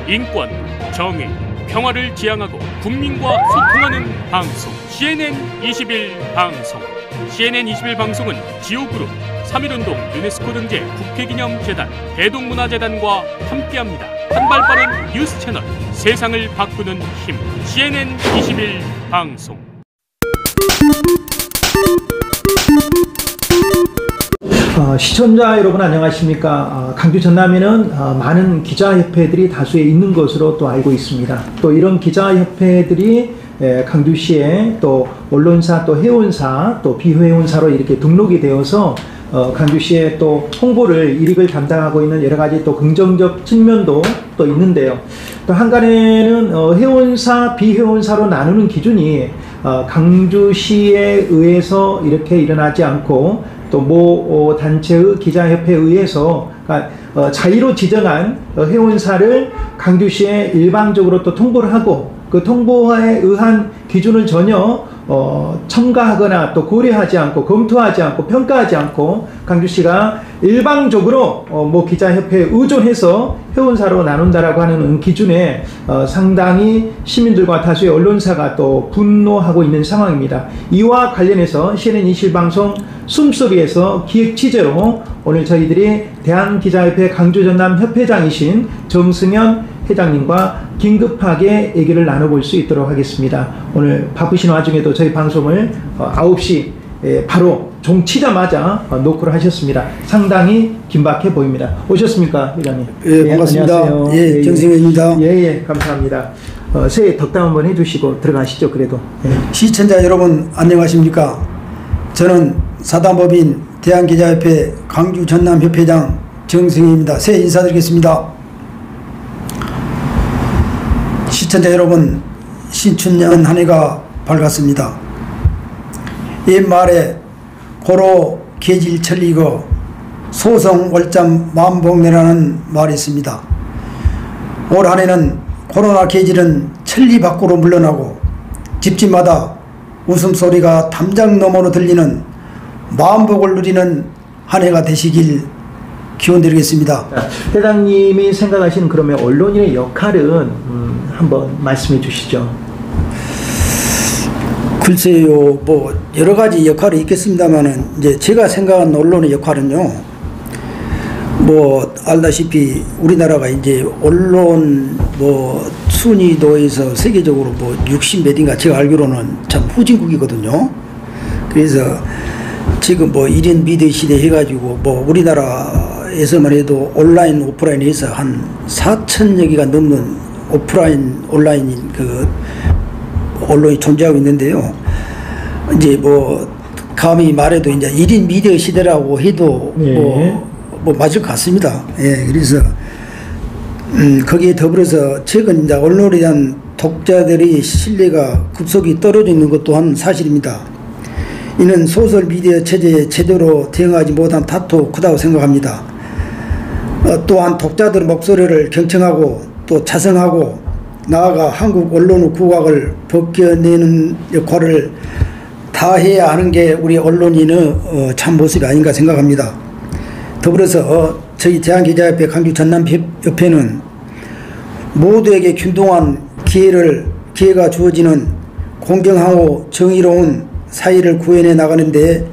인권, 정의, 평화를 지향하고 국민과 소통하는 방송 CNN21 방송. CNN21 방송은 지오그룹, 3.1운동 유네스코 등재 국회기념재단, 대동문화재단과 함께합니다. 한발 빠른 뉴스 채널, 세상을 바꾸는 힘, CNN21 방송. 시청자 여러분 안녕하십니까. 강주 전남에는 많은 기자협회들이 다수에 있는 것으로 또 알고 있습니다. 또 이런 기자협회들이 강주시에 또 언론사, 또 회원사, 또 비회원사로 이렇게 등록이 되어서 강주시에 또 홍보를 일익을 담당하고 있는 여러 가지 또 긍정적 측면도 또 있는데요. 또 한간에는 회원사, 비회원사로 나누는 기준이 강주시에 의해서 이렇게 일어나지 않고 또 모 단체의 기자협회에 의해서 자의로 지정한 회원사를 강주시에 일방적으로 또 통보를 하고 그 통보에 의한 기준을 전혀 첨가하거나 또 고려하지 않고 검토하지 않고 평가하지 않고 강주시가 일방적으로 뭐 기자협회에 의존해서 회원사로 나눈다라고 하는 기준에 상당히 시민들과 다수의 언론사가 또 분노하고 있는 상황입니다. 이와 관련해서 CNN21 방송 숨소리에서 기획 취재로 오늘 저희들이 대한기자협회 강주전남협회장이신 정승현 회장님과 긴급하게 얘기를 나눠볼 수 있도록 하겠습니다. 오늘 바쁘신 와중에도 저희 방송을 9시 바로 종 치자마자 녹화를 하셨습니다. 상당히 긴박해 보입니다. 오셨습니까, 회장님? 예, 반갑습니다. 안녕하세요. 예, 정승현입니다. 예, 감사합니다. 새해 덕담 한번 해주시고 들어가시죠, 그래도. 예. 시청자 여러분 안녕하십니까? 저는 사단법인 대한기자협회 강주전남협회장 정승현입니다. 새해 인사드리겠습니다. 시청자 여러분, 신춘년 한 해가 밝았습니다. 옛말에 고로 계질 천리고 소성 월잠 만복내라는 말이 있습니다. 올 한 해는 코로나 계질은 천리 밖으로 물러나고 집집마다 웃음소리가 담장 너머로 들리는 만복을 누리는 한 해가 되시길 기원드리겠습니다. 회장님이 생각하시는 그러면 언론인의 역할은 한번 말씀해 주시죠. 글쎄요, 뭐 여러 가지 역할이 있겠습니다만은 이제 제가 생각하는 언론의 역할은요, 뭐 알다시피 우리나라가 이제 언론 뭐 순위도에서 세계적으로 뭐 60몇인가 제가 알기로는 참 후진국이거든요. 그래서 지금 뭐 1인 미디어 시대 해가지고 뭐 우리나라에서만 해도 온라인 오프라인에서 한 4천여 개가 넘는 오프라인 온라인 그 언론이 존재하고 있는데요. 이제 뭐 감히 말해도 이제 1인 미디어 시대라고 해도 뭐 맞을 것 같습니다. 예, 그래서 거기에 더불어서 최근 이제 언론에 대한 독자들의 신뢰가 급속히 떨어져 있는 것 또한 사실입니다. 이는 소셜 미디어 체제에 제대로 대응하지 못한 탓도 크다고 생각합니다. 또한 독자들의 목소리를 경청하고 또 자성하고 나아가 한국 언론의 국악을 벗겨내는 역할을 다해야 하는 게 우리 언론인의 참 모습이 아닌가 생각합니다. 더불어서 저희 대한기자협회 강주전남협회는 모두에게 균등한 기회가 주어지는 공정하고 정의로운 사회를 구현해 나가는데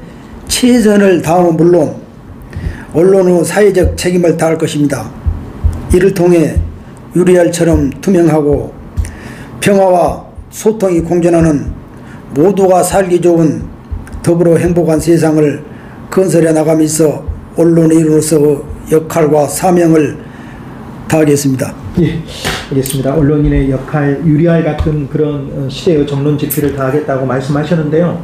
최선을 다함은 물론 언론의 사회적 책임을 다할 것입니다. 이를 통해 유리알처럼 투명하고 평화와 소통이 공존하는 모두가 살기 좋은 더불어 행복한 세상을 건설해 나가면서 언론인으로서 역할과 사명을 다하겠습니다. 예, 알겠습니다. 언론인의 역할, 유리알 같은 그런 시대의 정론 지필을 다하겠다고 말씀하셨는데요.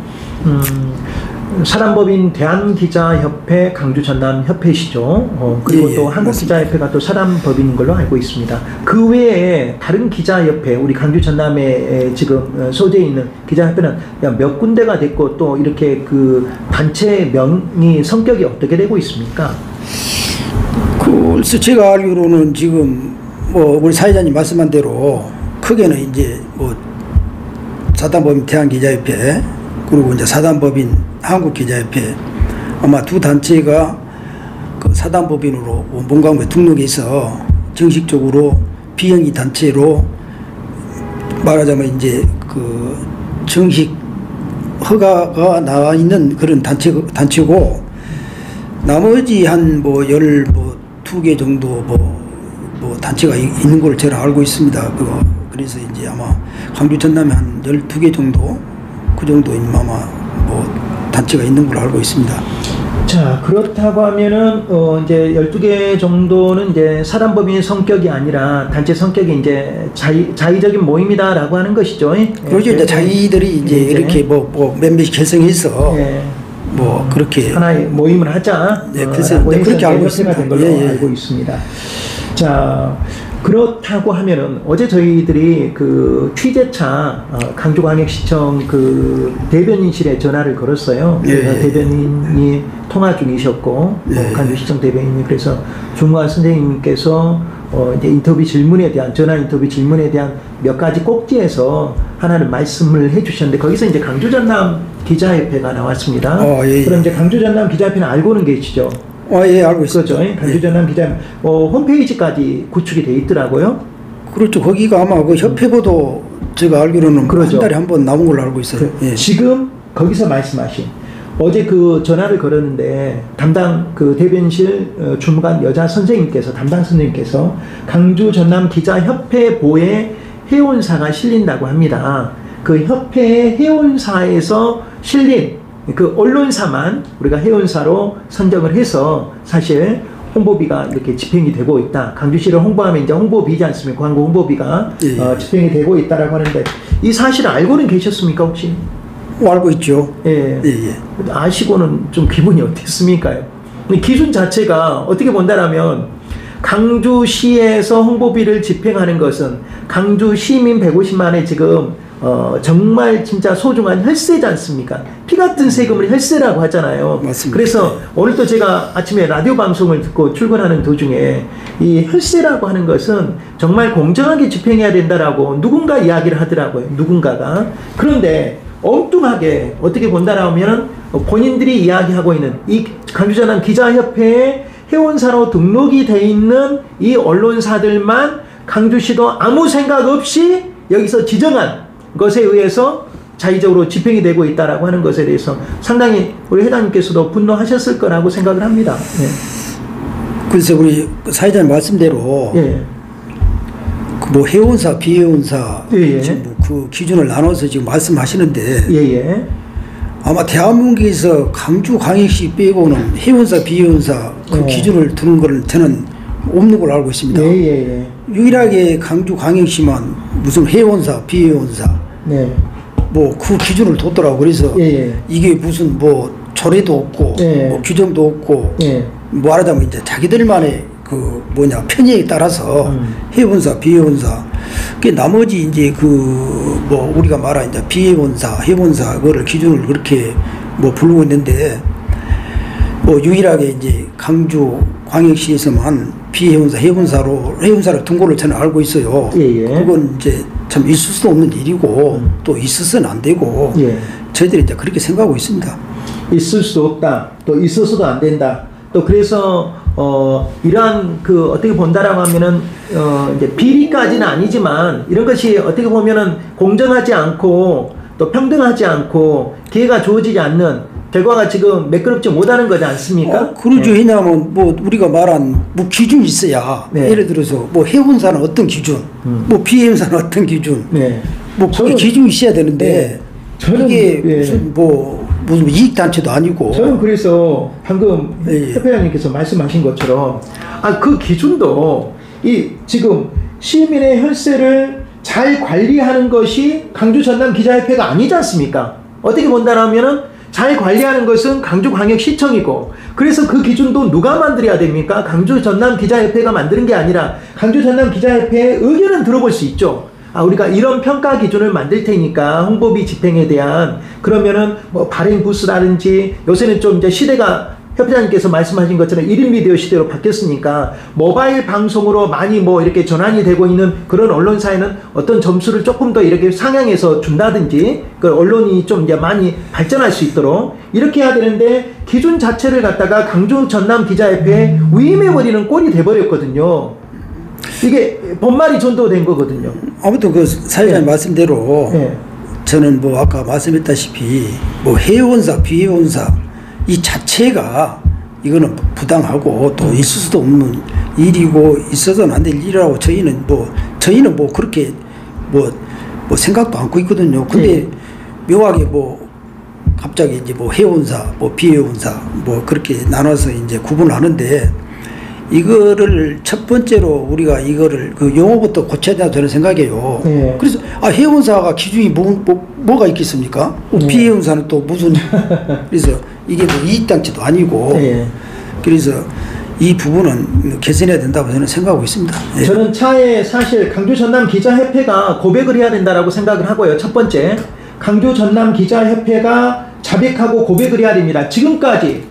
사단법인 대한기자협회 강주전남협회시죠. 그리고 예, 또 한국기자협회가 또 사단법인인 걸로 알고 있습니다. 그 외에 다른 기자협회, 우리 강주전남에 지금 소재해 있는 기자협회는 몇 군데가 됐고 또 이렇게 그 단체명이 성격이 어떻게 되고 있습니까? 글쎄 제가 알기로는 지금 뭐 우리 사회자님 말씀한 대로 크게는 이제 뭐 사단법인 대한기자협회 그리고 이제 사단법인 한국기자협회 아마 두 단체가 그 사단법인으로 문광부에 등록해서 정식적으로 비영리 단체로 말하자면 이제 그 정식 허가가 나와 있는 그런 단체고 나머지 한 뭐 12개 정도 뭐 단체가 있는 걸 제가 알고 있습니다. 그래서 이제 아마 광주 전남에 한 12개 정도 그 정도 아마 뭐 단체가 있는 걸로 알고 있습니다. 자, 그렇다고 하면은 이제 12개 정도는 이제 사단법인의 성격이 아니라 단체 성격이 이제 자의적인 모임이다라고 하는 것이죠. 그렇죠. 이제 자기들이 이제 이렇게 뭐 몇몇이 결성해서 뭐 그렇게 하나의 모임을 하자. 그래서 그렇게 알고 있습니다. 된 걸로 알고 있습니다. 자, 그렇다고 하면은 어제 저희들이 그 취재차 강주광역시청 그 대변인실에 전화를 걸었어요. 대변인이 통화 중이셨고 강주시청 대변인이 그래서 중무관 선생님께서 이제 전화 인터뷰 질문에 대한 몇 가지 꼭지에서 하나는 말씀을 해주셨는데 거기서 이제 강주 전남 기자협회가 나왔습니다. 그럼 이제 강주 전남 기자협회는 알고는 계시죠? 예, 알고 있습니다. 그렇죠. 강주 전남 기자 홈페이지까지 구축이 돼 있더라고요. 그렇죠. 거기가 아마 그 협회보도 제가 알기로는 그렇죠. 한 달에 한 번 나온 걸로 알고 있어요. 지금 거기서 말씀하신 어제 그 전화를 걸었는데 담당 그 대변실 주무관 여자 선생님께서 담당 선생님께서 강주 전남 기자협회 보에 회원사가 실린다고 합니다. 그 협회 회원사에서 실린 그 언론사만 우리가 회원사로 선정을 해서 사실 홍보비가 이렇게 집행이 되고 있다. 강주시를 홍보하면 이제 홍보비지 않습니까? 광고 홍보비가 집행이 되고 있다라고 하는데 이 사실을 알고는 계셨습니까 혹시? 알고 있죠. 예. 아시고는 좀 기분이 어땠습니까? 기준 자체가 어떻게 본다라면 강주시에서 홍보비를 집행하는 것은 강주 시민 150만의 지금 정말 진짜 소중한 혈세지 않습니까? 피 같은 세금을 혈세라고 하잖아요. 맞습니다. 그래서 오늘 또 제가 아침에 라디오 방송을 듣고 출근하는 도중에 이 혈세라고 하는 것은 정말 공정하게 집행해야 된다라고 누군가 이야기를 하더라고요. 누군가가. 그런데 엉뚱하게 어떻게 본다라면 본인들이 이야기하고 있는 이 강주전남 기자협회에 회원사로 등록이 돼 있는 이 언론사들만 강주시도 아무 생각 없이 여기서 지정한 것에 의해서 자의적으로 집행이 되고 있다라고 하는 것에 대해서 상당히 우리 회장님께서도 분노하셨을 거라고 생각을 합니다. 그래서 우리 사회자님 말씀대로 그 뭐 회원사, 비회원사 지금 그 기준을 나눠서 지금 말씀하시는데 아마 대한민국에서 강주광역시 빼고는 회원사, 비회원사 그 기준을 두는 걸 저는 없는 걸로 알고 있습니다. 유일하게 강주광역시만 무슨 회원사, 비회원사 뭐 그 기준을 뒀더라고. 그래서 이게 무슨 뭐 조례도 없고 뭐 규정도 없고 말하자면 이제 자기들만의 그 뭐냐 편의에 따라서 회원사, 비회원사 그 나머지 이제 그 뭐 우리가 말한 이제 비회원사, 회원사 그거를 기준을 그렇게 뭐 부르고 있는데 뭐 유일하게 이제 강주 광역시에서만 비회원사, 회원사를 둔 걸로 저는 알고 있어요. 그건 이제 참 있을 수도 없는 일이고 또 있어서는 안 되고 저희들이 이제 그렇게 생각하고 있습니다. 있을 수 없다. 또 있어서도 안 된다. 또 그래서 이러한 그 어떻게 본다라고 하면은 이제 비리까지는 아니지만 이런 것이 어떻게 보면은 공정하지 않고 또 평등하지 않고 기회가 주어지지 않는 결과가 지금 매끄럽지 못하는 거지 않습니까? 그러죠. 왜냐하면 뭐 우리가 말한 뭐 기준이 있어야 예를 들어서 뭐 회원사는 어떤 기준, 뭐 비회원사는 어떤 기준, 뭐 그게 기준이 있어야 되는데 그게 무슨 무슨 이익 단체도 아니고. 저는 그래서 방금 협회장님께서 말씀하신 것처럼 그 기준도 이 지금 시민의 혈세를 잘 관리하는 것이 강주 전남 기자협회가 아니지 않습니까? 어떻게 본다라면은 잘 관리하는 것은 강주광역시청이고 그래서 그 기준도 누가 만들어야 됩니까? 강주 전남 기자협회가 만드는 게 아니라 강주 전남 기자협회의 의견은 들어볼 수 있죠. 우리가 이런 평가 기준을 만들 테니까 홍보비 집행에 대한 그러면은 뭐 발행 부스라든지 요새는 좀 이제 시대가 협회장님께서 말씀하신 것처럼 1인 미디어 시대로 바뀌었으니까 모바일 방송으로 많이 뭐 이렇게 전환이 되고 있는 그런 언론사에는 어떤 점수를 조금 더 이렇게 상향해서 준다든지 그 언론이 좀 이제 많이 발전할 수 있도록 이렇게 해야 되는데 기준 자체를 갖다가 강주 전남 기자협회에 위임해버리는 꼴이 돼버렸거든요. 이게 본말이 전도된 거거든요. 아무튼 그 사회자님 말씀대로 저는 뭐 아까 말씀했다시피 뭐 해운사, 비해운사 이 자체가 이거는 부당하고 또 있을 수도 없는 일이고 있어서는 안 될 일이라고 저희는 뭐 그렇게 뭐 생각도 않고 있거든요. 근데 묘하게 뭐 갑자기 이제 뭐 해운사, 뭐 비해운사 뭐 그렇게 나눠서 이제 구분하는데 이거를 첫 번째로 우리가 이거를 그 용어부터 고쳐야 된다고 저는 생각해요. 그래서 해운사가 기준이 뭐가 있겠습니까? 비해운사는 또 무슨 그래서 이게 뭐 이익단체도 아니고 그래서 이 부분은 개선해야 된다고 저는 생각하고 있습니다. 저는 차에 사실 강주 전남 기자협회가 고백을 해야 된다라고 생각을 하고요. 첫 번째, 강주 전남 기자협회가 자백하고 고백을 해야 됩니다. 지금까지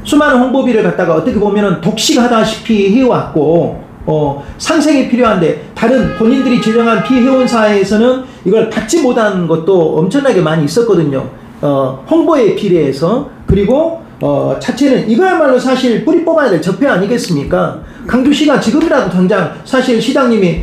수많은 홍보비를 갖다가 어떻게 보면은 독식하다시피 해왔고 상생이 필요한데 다른 본인들이 지정한 비해운사에서는 이걸 받지 못한 것도 엄청나게 많이 있었거든요. 홍보에 비례해서. 그리고 자체는 이거야말로 사실 뿌리 뽑아야 될 적폐 아니겠습니까? 강주시가 지금이라도 당장 사실 시장님이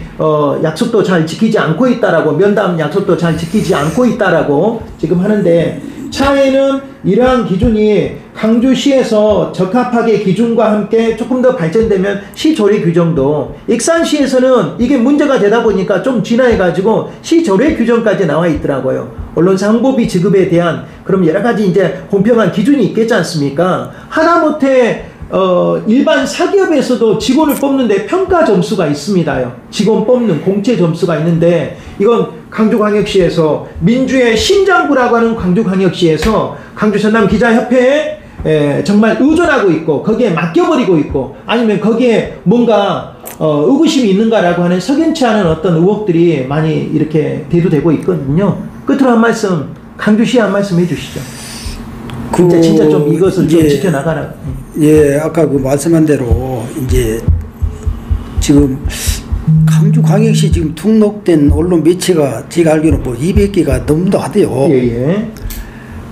약속도 잘 지키지 않고 있다라고, 면담 약속도 잘 지키지 않고 있다라고 지금 하는데, 차에는 이러한 기준이 강주시에서 적합하게 기준과 함께 조금 더 발전되면 시조례 규정도, 익산시에서는 이게 문제가 되다 보니까 좀 진화해가지고 시조례 규정까지 나와 있더라고요. 언론사 홍보비 지급에 대한 그럼 여러 가지 이제 공평한 기준이 있겠지 않습니까? 하다못해 일반 사기업에서도 직원을 뽑는데 평가 점수가 있습니다요. 직원 뽑는 공채 점수가 있는데, 이건 강주광역시에서 민주의 심장부라고 하는 강주광역시에서 강주 전남 기자협회에 정말 의존하고 있고 거기에 맡겨버리고 있고, 아니면 거기에 뭔가 의구심이 있는가라고 하는 석연치 않은 어떤 의혹들이 많이 이렇게 대두되고 있거든요. 끝으로 한 말씀, 강주시에 한 말씀 해주시죠. 진짜 좀 이것을 좀 지켜나가라. 아까 그 말씀한 대로 이제 지금 강주광역시 지금 등록된 언론 매체가 제가 알기로는 뭐 200개가 넘도 하대요.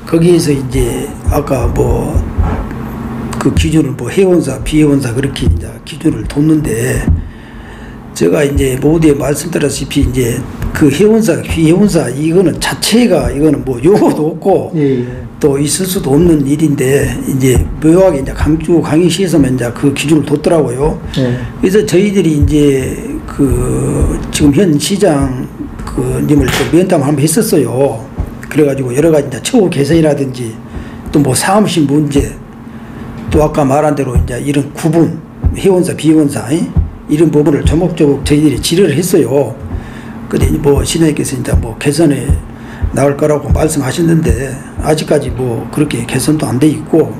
거기에서 이제 아까 뭐 그 기준을 뭐 해운사, 비해운사 그렇게 이제 기준을 뒀는데, 제가 이제 모두에 말씀드렸다시피 이제 그 해운사, 비해운사 이거는 자체가 이거는 뭐 용어도 없고 또 있을 수도 없는 일인데, 이제 묘하게 이제 강주광역시에서만 이제 그 기준을 뒀더라고요. 그래서 저희들이 이제 그 지금 현 시장 그 님을 또 면담을 한번 했었어요. 그래가지고 여러 가지 이제 처우 개선이라든지 또 뭐 사무실 문제, 또 아까 말한 대로 이제 이런 구분, 해운사, 비해운사 이런 부분을 조목조목 저희들이 질의를 했어요. 근데 뭐 시장님께서 이제 뭐 개선해 나올 거라고 말씀하셨는데, 아직까지 뭐 그렇게 개선도 안 돼 있고,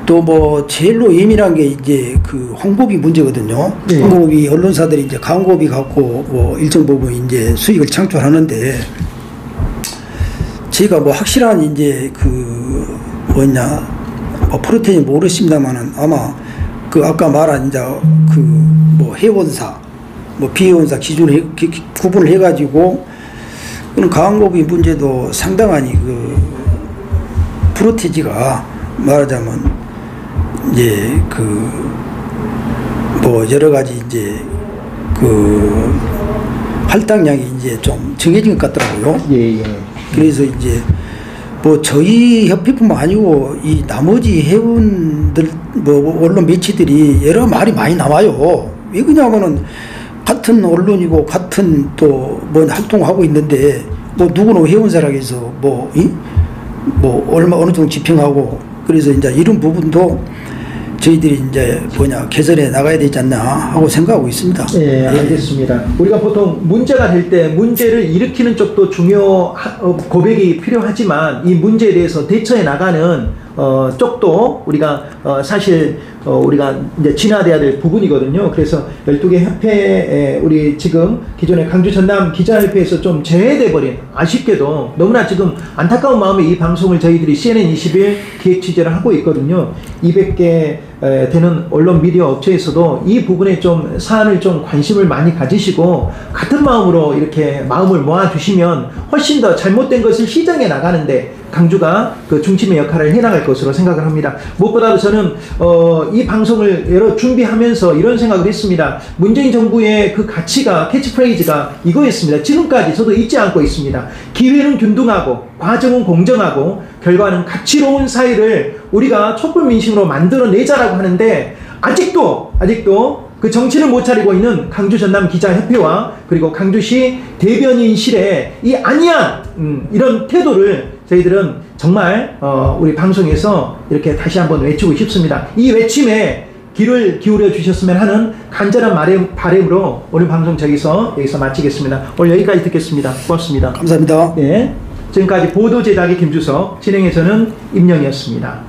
또 뭐 제일로 예민한 게 이제 그 홍보비 문제거든요. 홍보비, 언론사들이 이제 광고비 갖고 뭐 일정 부분 이제 수익을 창출하는데, 제가 뭐 확실한 이제 그 뭐냐 프로테인 모르겠습니다만은 아마 그 아까 말한 이제 그 뭐 해운사, 뭐 비해운사 기준을 구분을 해가지고 그런 광고비 문제도 상당하니 그 프로테지가 말하자면 이제 그 뭐 여러 가지 이제 그 할당량이 이제 좀 정해진 것 같더라고요. 그래서 이제 뭐 저희 협회뿐만 아니고 이 나머지 회원들 뭐 언론 매체들이 여러 말이 많이 나와요. 왜 그러냐면은 같은 언론이고 같은 또 뭐 활동하고 있는데, 뭐 누구는 회원사라고 해서 뭐 얼마 어느 정도 지평하고, 그래서 이제 이런 부분도 저희들이 이제 개선해 나가야 되지 않나 하고 생각하고 있습니다. 알겠습니다. 우리가 보통 문제가 될 때 문제를 일으키는 쪽도 고백이 필요하지만, 이 문제에 대해서 대처해 나가는 쪽도 우리가 사실 우리가 이제 진화돼야 될 부분이거든요. 그래서 12개 협회에 우리 지금 기존의 강주 전남 기자협회에서 좀 제외돼 버린, 아쉽게도 너무나 지금 안타까운 마음에 이 방송을 저희들이 CNN21 기획 취재를 하고 있거든요. 200개 되는 언론 미디어 업체에서도 이 부분에 좀 사안을 좀 관심을 많이 가지시고 같은 마음으로 이렇게 마음을 모아주시면 훨씬 더 잘못된 것을 시정해 나가는데 강주가 그 중심의 역할을 해나갈 것으로 생각을 합니다. 무엇보다도 저는 이 이 방송을 여러 준비하면서 이런 생각을 했습니다. 문재인 정부의 그 가치가, 캐치프레이즈가 이거였습니다. 지금까지 저도 잊지 않고 있습니다. 기회는 균등하고 과정은 공정하고 결과는 가치로운 사회를 우리가 촛불민심으로 만들어내자라고 하는데 아직도 그 정신을 못 차리고 있는 강주 전남 기자협회와 그리고 강주시 대변인실의 이 안이한 이런 태도를 저희들은 정말 우리 방송에서 이렇게 다시 한번 외치고 싶습니다. 이 외침에 귀를 기울여 주셨으면 하는 간절한 바람으로 오늘 방송 여기서 마치겠습니다. 오늘 여기까지 듣겠습니다. 고맙습니다. 감사합니다. 예, 지금까지 보도 제작의 김주석, 진행의 저는 임영이었습니다.